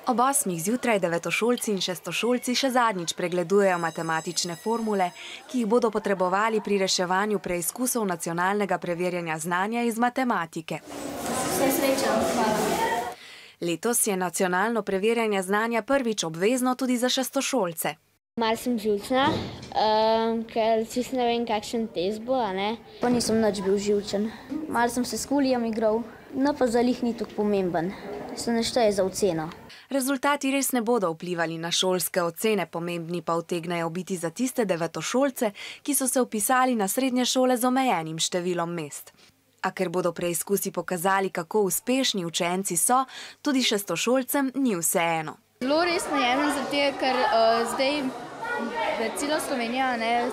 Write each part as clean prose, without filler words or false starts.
Ob 8. zjutraj devetošolci in šestošolci še zadnjič pregledujejo matematične formule, ki jih bodo potrebovali pri reševanju preizkusov nacionalnega preverjanja znanja iz matematike. Vse srečo, hvala. Letos je nacionalno preverjanje znanja prvič obvezno tudi za šestošolce. Malo sem živčna, ker čisto ne vem, kakšen test bo, a ne. Pa nisem nič bil živčen. Malo sem se s kulijem igral, no pa za lih ni tako pomemben. Se ne šteje za oceno. Rezultati res ne bodo vplivali na šolske ocene, pomembni pa utegnejo biti za tiste devetošolce, ki so se vpisali na srednje šole z omejenim številom mest. A ker bodo preizkusi pokazali, kako uspešni učenci so, tudi šestošolcem ni vseeno. Zelo resno jemljem zato, ker zdaj celo Slovenijo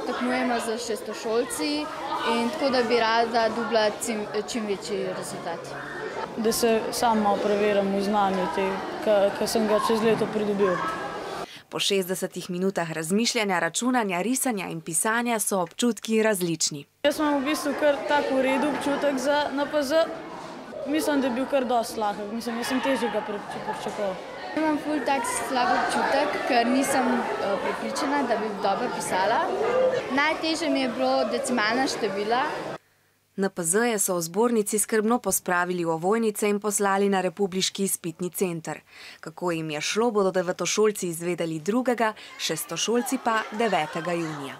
tekmujemo z šestošolci in tako da bi rada dobila čim večji rezultat. Da se sama preverim v znanju, ker sem ga čez leto pridobil. Po 60 minutah razmišljanja, računanja, risanja in pisanja so občutki različni. Jaz imam v bistvu kar tak v redu občutek za NPZ. Mislim, da je bil kar dosti lahek. Mislim, jaz sem težjega pričakoval. Imam ful tak slab občutek, ker nisem prepričana, da bi dobro pisala. Najtežje mi je bilo decimalna števila. NPZ-je so v zbornici skrbno pospravili v ovojnice in poslali na Republiški izpitni center. Kako jim je šlo, bodo devetošolci izvedeli 2., šestošolci pa 9. junija.